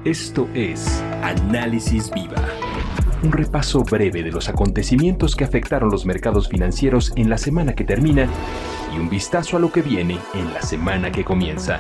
Esto es Análisis Viva, un repaso breve de los acontecimientos que afectaron los mercados financieros en la semana que termina y un vistazo a lo que viene en la semana que comienza.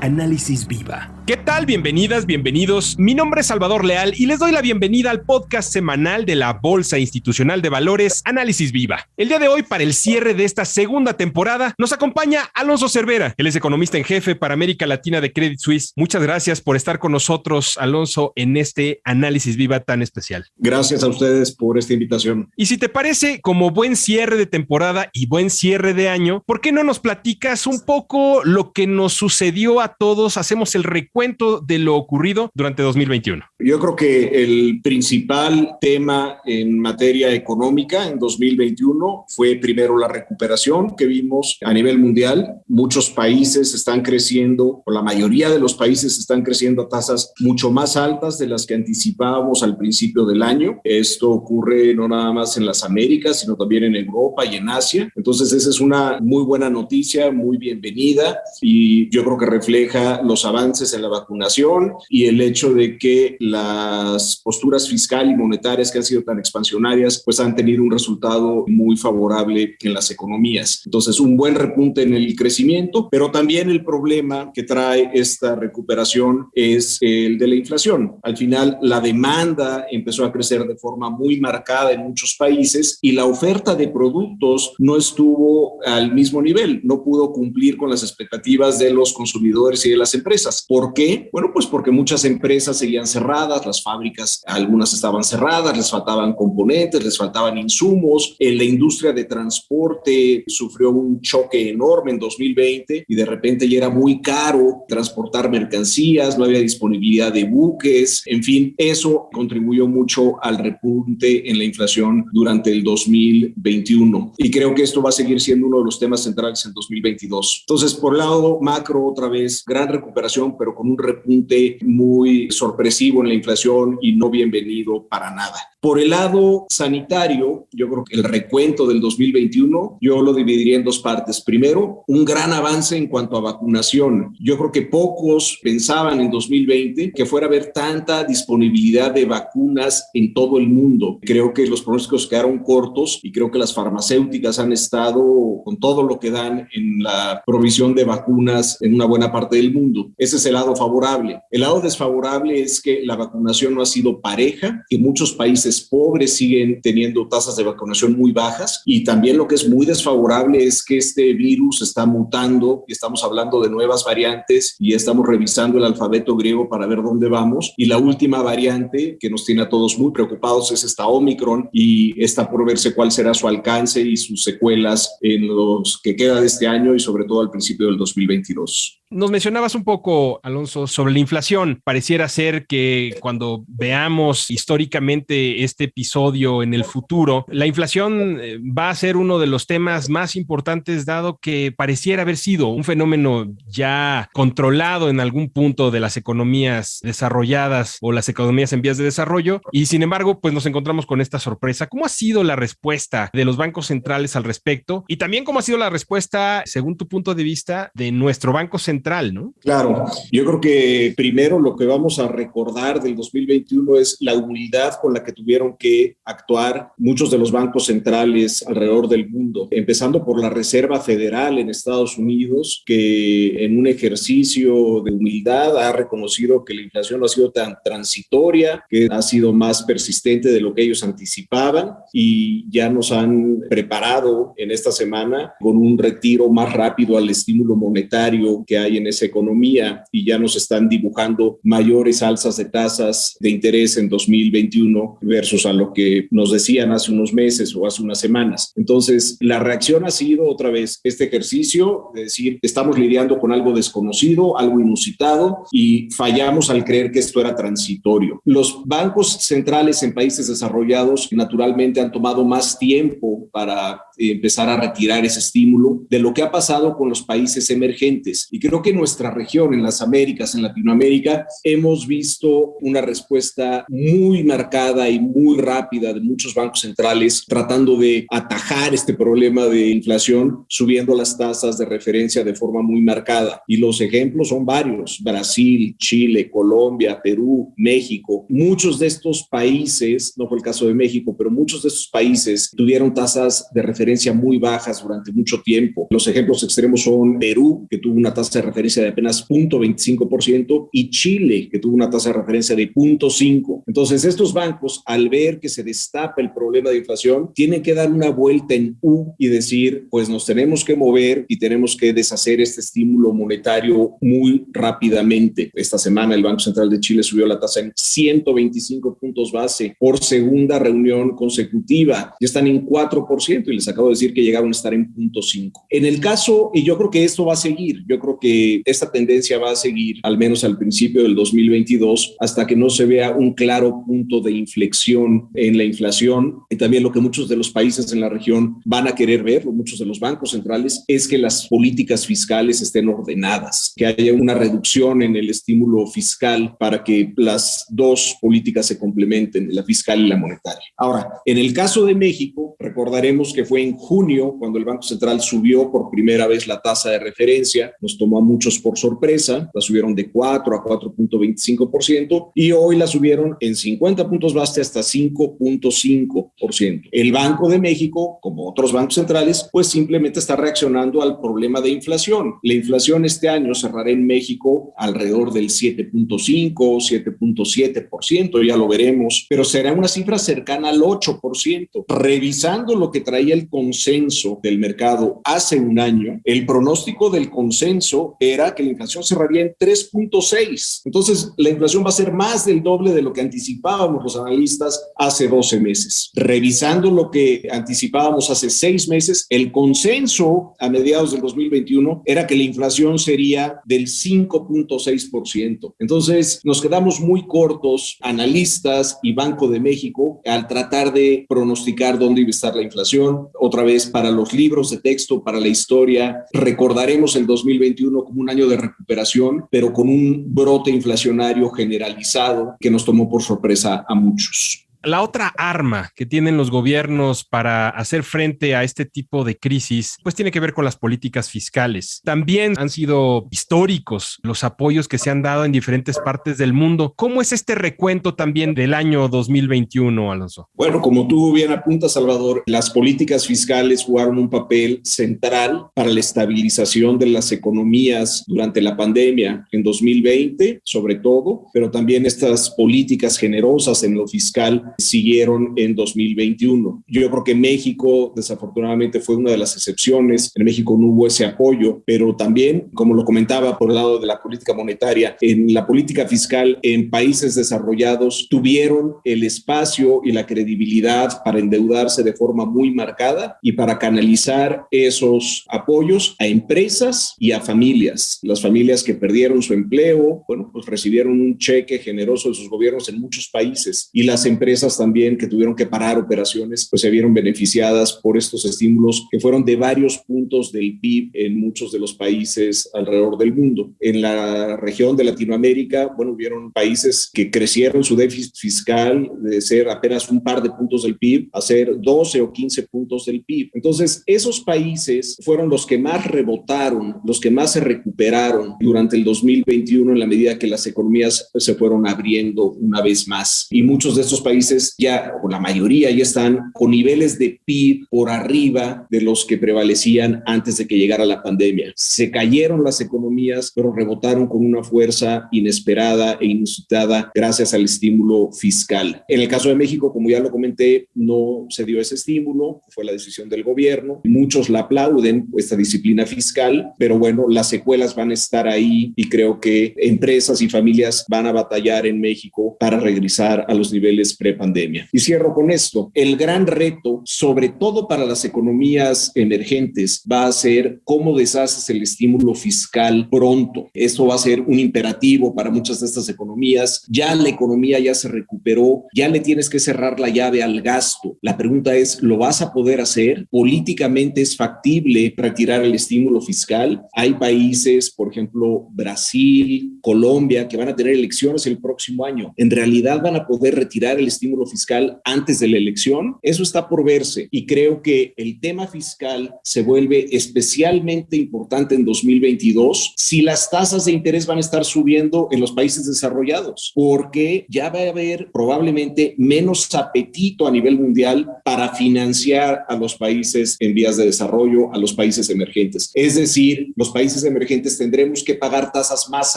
Análisis Viva. ¿Qué tal? Bienvenidas, bienvenidos. Mi nombre es Salvador Leal y les doy la bienvenida al podcast semanal de la Bolsa Institucional de Valores, Análisis Viva. El día de hoy, para el cierre de esta segunda temporada, nos acompaña Alonso Cervera. Él es economista en jefe para América Latina de Credit Suisse. Muchas gracias por estar con nosotros, Alonso, en este Análisis Viva tan especial. Gracias a ustedes por esta invitación. Y si te parece, como buen cierre de temporada y buen cierre de año, ¿por qué no nos platicas un poco lo que nos sucedió a todos? Hacemos el recuento de lo ocurrido durante 2021. Yo creo que el principal tema en materia económica en 2021 fue primero la recuperación que vimos a nivel mundial. Muchos países están creciendo, o la mayoría de los países están creciendo a tasas mucho más altas de las que anticipábamos al principio del año. Esto ocurre no nada más en las Américas, sino también en Europa y en Asia. Entonces esa es una muy buena noticia, muy bienvenida, y yo creo que refleja los avances en la vacunación y el hecho de que las posturas fiscal y monetarias que han sido tan expansionarias pues han tenido un resultado muy favorable en las economías. Entonces un buen repunte en el crecimiento, pero también el problema que trae esta recuperación es el de la inflación. Al final la demanda empezó a crecer de forma muy marcada en muchos países y la oferta de productos no estuvo al mismo nivel, no pudo cumplir con las expectativas de los consumidores y de las empresas. ¿Por qué? Bueno, pues porque muchas empresas seguían cerradas, las fábricas, algunas estaban cerradas, les faltaban componentes, les faltaban insumos. En la industria de transporte sufrió un choque enorme en 2020 y de repente ya era muy caro transportar mercancías, no había disponibilidad de buques, en fin, eso contribuyó mucho al repunte en la inflación durante el 2021 y creo que esto va a seguir siendo uno de los temas centrales en 2022. Entonces, por el lado macro, otra vez, gran recuperación, pero con un repunte muy sorpresivo en la inflación y no bienvenido para nada. Por el lado sanitario, yo creo que el recuento del 2021, yo lo dividiría en dos partes. Primero, un gran avance en cuanto a vacunación. Yo creo que pocos pensaban en 2020 que fuera a haber tanta disponibilidad de vacunas en todo el mundo. Creo que los pronósticos quedaron cortos y creo que las farmacéuticas han estado con todo lo que dan en la provisión de vacunas en una buena parte del mundo. Ese es el lado favorable. El lado desfavorable es que la vacunación no ha sido pareja, que muchos países pobres siguen teniendo tasas de vacunación muy bajas, y también lo que es muy desfavorable es que este virus está mutando y estamos hablando de nuevas variantes y estamos revisando el alfabeto griego para ver dónde vamos, y la última variante que nos tiene a todos muy preocupados es esta Omicron, y está por verse cuál será su alcance y sus secuelas en los que queda de este año y sobre todo al principio del 2022. Nos mencionabas un poco, Alonso, sobre la inflación. Pareciera ser que cuando veamos históricamente este episodio en el futuro, la inflación va a ser uno de los temas más importantes, dado que pareciera haber sido un fenómeno ya controlado en algún punto de las economías desarrolladas o las economías en vías de desarrollo. Y sin embargo, pues nos encontramos con esta sorpresa. ¿Cómo ha sido la respuesta de los bancos centrales al respecto? Y también, ¿cómo ha sido la respuesta, según tu punto de vista, de nuestro Banco Central, ¿no? Claro, yo creo que primero lo que vamos a recordar del 2021 es la humildad con la que tuvieron que actuar muchos de los bancos centrales alrededor del mundo, empezando por la Reserva Federal en Estados Unidos, que en un ejercicio de humildad ha reconocido que la inflación no ha sido tan transitoria, que ha sido más persistente de lo que ellos anticipaban, y ya nos han preparado en esta semana con un retiro más rápido al estímulo monetario que hay en esa economía, y ya nos están dibujando mayores alzas de tasas de interés en 2021 versus a lo que nos decían hace unos meses o hace unas semanas. Entonces, la reacción ha sido otra vez este ejercicio de decir, estamos lidiando con algo desconocido, algo inusitado, y fallamos al creer que esto era transitorio. Los bancos centrales en países desarrollados naturalmente han tomado más tiempo para empezar a retirar ese estímulo de lo que ha pasado con los países emergentes, y creo creo que en nuestra región, en las Américas, en Latinoamérica, hemos visto una respuesta muy marcada y muy rápida de muchos bancos centrales tratando de atajar este problema de inflación, subiendo las tasas de referencia de forma muy marcada. Y los ejemplos son varios: Brasil, Chile, Colombia, Perú, México. Muchos de estos países, no fue el caso de México, pero muchos de estos países tuvieron tasas de referencia muy bajas durante mucho tiempo. Los ejemplos extremos son Perú, que tuvo una tasa de referencia de apenas 0.25%, y Chile, que tuvo una tasa de referencia de 0.5%. Entonces, estos bancos, al ver que se destapa el problema de inflación, tienen que dar una vuelta en U y decir, pues nos tenemos que mover y tenemos que deshacer este estímulo monetario muy rápidamente. Esta semana el Banco Central de Chile subió la tasa en 125 puntos base por segunda reunión consecutiva. Ya están en 4% y les acabo de decir que llegaron a estar en 0.5%. En el caso, y yo creo que esto va a seguir, yo creo que esta tendencia va a seguir al menos al principio del 2022 hasta que no se vea un claro punto de inflexión en la inflación. Y también lo que muchos de los países en la región van a querer ver, muchos de los bancos centrales, es que las políticas fiscales estén ordenadas, que haya una reducción en el estímulo fiscal para que las dos políticas se complementen, la fiscal y la monetaria. Ahora, en el caso de México, recordaremos que fue en junio cuando el Banco Central subió por primera vez la tasa de referencia. Nos tomó a muchos por sorpresa, la subieron de 4 a 4.25% y hoy la subieron en 50 puntos base hasta 5.5%. El Banco de México, como otros bancos centrales, pues simplemente está reaccionando al problema de inflación. La inflación este año cerrará en México alrededor del 7.5, 7.7%, ya lo veremos, pero será una cifra cercana al 8%. Revisando lo que traía el consenso del mercado hace un año, el pronóstico del consenso era que la inflación cerraría en 3.6. Entonces, la inflación va a ser más del doble de lo que anticipábamos los analistas hace 12 meses. Revisando lo que anticipábamos hace 6 meses, el consenso a mediados del 2021 era que la inflación sería del 5.6%. Entonces, nos quedamos muy cortos, analistas y Banco de México, al tratar de pronosticar dónde iba a estar la inflación. Otra vez, para los libros de texto, para la historia, recordaremos el 2021 como un año de recuperación, pero con un brote inflacionario generalizado que nos tomó por sorpresa a muchos. La otra arma que tienen los gobiernos para hacer frente a este tipo de crisis, pues tiene que ver con las políticas fiscales. También han sido históricos los apoyos que se han dado en diferentes partes del mundo. ¿Cómo es este recuento también del año 2021, Alonso? Bueno, como tú bien apuntas, Salvador, las políticas fiscales jugaron un papel central para la estabilización de las economías durante la pandemia en 2020, sobre todo, pero también estas políticas generosas en lo fiscal siguieron en 2021. Yo creo que México, desafortunadamente, fue una de las excepciones. En México no hubo ese apoyo, pero también, como lo comentaba por el lado de la política monetaria, en la política fiscal en países desarrollados tuvieron el espacio y la credibilidad para endeudarse de forma muy marcada y para canalizar esos apoyos a empresas y a familias. Las familias que perdieron su empleo, bueno, pues recibieron un cheque generoso de sus gobiernos en muchos países, y las empresas también que tuvieron que parar operaciones, pues se vieron beneficiadas por estos estímulos que fueron de varios puntos del PIB en muchos de los países alrededor del mundo. En la región de Latinoamérica, bueno, hubieron países que crecieron su déficit fiscal de ser apenas un par de puntos del PIB a ser 12 o 15 puntos del PIB. Entonces, esos países fueron los que más rebotaron, los que más se recuperaron durante el 2021 en la medida que las economías se fueron abriendo una vez más. Y muchos de estos países ya, o la mayoría, ya están con niveles de PIB por arriba de los que prevalecían antes de que llegara la pandemia. Se cayeron las economías, pero rebotaron con una fuerza inesperada e inusitada gracias al estímulo fiscal. En el caso de México, como ya lo comenté, no se dio ese estímulo, fue la decisión del gobierno. Muchos la aplauden, esta disciplina fiscal, pero bueno, las secuelas van a estar ahí y creo que empresas y familias van a batallar en México para regresar a los niveles prepandemia. Y cierro con esto. El gran reto, sobre todo para las economías emergentes, va a ser cómo deshaces el estímulo fiscal pronto. Esto va a ser un imperativo para muchas de estas economías. Ya la economía ya se recuperó recuperó, ya le tienes que cerrar la llave al gasto. La pregunta es, ¿lo vas a poder hacer? ¿Políticamente es factible retirar el estímulo fiscal? Hay países, por ejemplo, Brasil, Colombia, que van a tener elecciones el próximo año. ¿En realidad van a poder retirar el estímulo fiscal antes de la elección? Eso está por verse, y creo que el tema fiscal se vuelve especialmente importante en 2022 si las tasas de interés van a estar subiendo en los países desarrollados, porque ya va a haber probablemente menos apetito a nivel mundial para financiar a los países en vías de desarrollo, a los países emergentes. Es decir, los países emergentes tendremos que pagar tasas más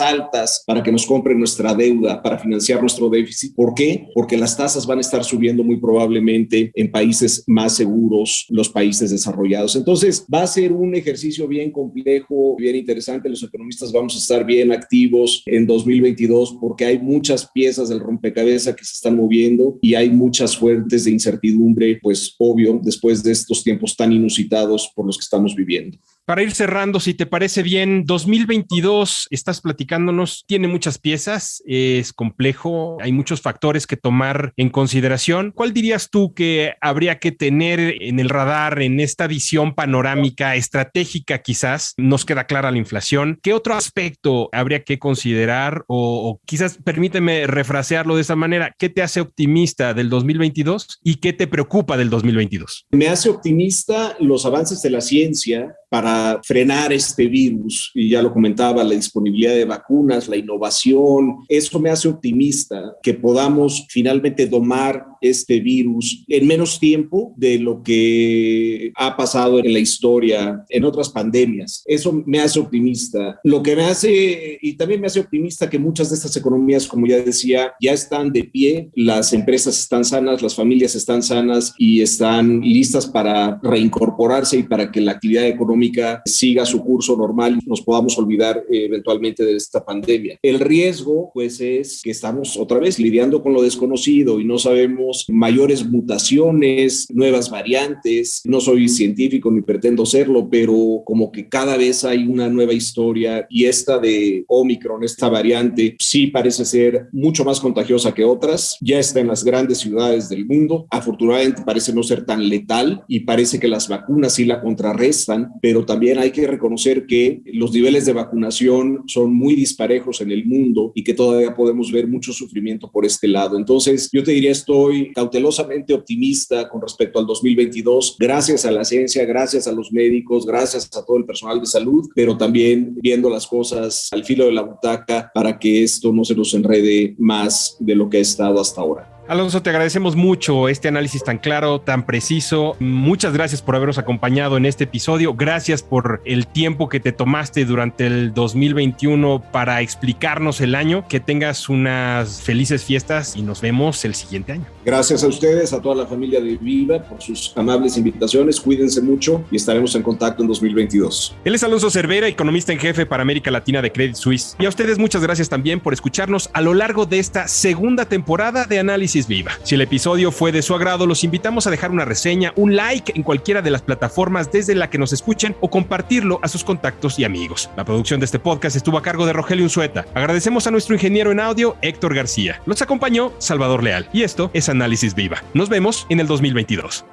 altas para que nos compren nuestra deuda, para financiar nuestro déficit. ¿Por qué? Porque las tasas van a estar subiendo muy probablemente en países más seguros, los países desarrollados. Entonces, va a ser un ejercicio bien complejo, bien interesante. Los economistas vamos a estar bien activos en 2022 porque hay muchas piezas del rompecabezas que se están moviendo y hay muchas fuentes de incertidumbre, pues obvio, después de estos tiempos tan inusitados por los que estamos viviendo. Para ir cerrando, si te parece bien, 2022, estás platicándonos, tiene muchas piezas, es complejo, hay muchos factores que tomar en consideración. ¿Cuál dirías tú que habría que tener en el radar, en esta visión panorámica, estratégica quizás? Nos queda clara la inflación. ¿Qué otro aspecto habría que considerar? O quizás, permíteme refrasearlo de esa manera, ¿qué te hace optimista del 2022 y qué te preocupa del 2022? Me hace optimista los avances de la ciencia para frenar este virus, y ya lo comentaba, la disponibilidad de vacunas, la innovación. Eso me hace optimista, que podamos finalmente domar este virus en menos tiempo de lo que ha pasado en la historia, en otras pandemias. Eso me hace optimista. Lo que me hace, y también me hace optimista, que muchas de estas economías, como ya decía, ya están de pie, las empresas están sanas, las familias están sanas y están listas para reincorporarse y para que la actividad económica siga su curso normal y nos podamos olvidar eventualmente de esta pandemia. El riesgo, pues, es que estamos otra vez lidiando con lo desconocido y no sabemos mayores mutaciones, nuevas variantes. No soy científico ni pretendo serlo, pero como que cada vez hay una nueva historia, y esta de Omicron, esta variante, sí parece ser mucho más contagiosa que otras. Ya está en las grandes ciudades del mundo. Afortunadamente parece no ser tan letal y parece que las vacunas sí la contrarrestan, pero también hay que reconocer que los niveles de vacunación son muy disparejos en el mundo y que todavía podemos ver mucho sufrimiento por este lado. Entonces, yo te diría, estoy cautelosamente optimista con respecto al 2022, gracias a la ciencia, gracias a los médicos, gracias a todo el personal de salud, pero también viendo las cosas al filo de la butaca para que esto no se nos enrede más de lo que ha estado hasta ahora. Alonso, te agradecemos mucho este análisis tan claro, tan preciso. Muchas gracias por habernos acompañado en este episodio. Gracias por el tiempo que te tomaste durante el 2021 para explicarnos el año. Que tengas unas felices fiestas y nos vemos el siguiente año. Gracias a ustedes, a toda la familia de Viva, por sus amables invitaciones. Cuídense mucho y estaremos en contacto en 2022. Él es Alonso Cervera, economista en jefe para América Latina de Credit Suisse. Y a ustedes muchas gracias también por escucharnos a lo largo de esta segunda temporada de Análisis Viva. Si el episodio fue de su agrado, los invitamos a dejar una reseña, un like en cualquiera de las plataformas desde la que nos escuchen o compartirlo a sus contactos y amigos. La producción de este podcast estuvo a cargo de Rogelio Unzueta. Agradecemos a nuestro ingeniero en audio, Héctor García. Los acompañó Salvador Leal. Y esto es Análisis Viva. Nos vemos en el 2022.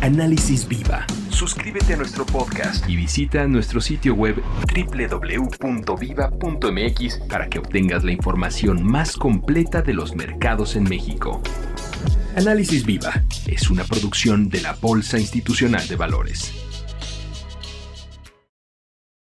Análisis Viva. Suscríbete a nuestro podcast y visita nuestro sitio web www.viva.mx para que obtengas la información más completa de los mercados en México. Análisis Viva es una producción de la Bolsa Institucional de Valores.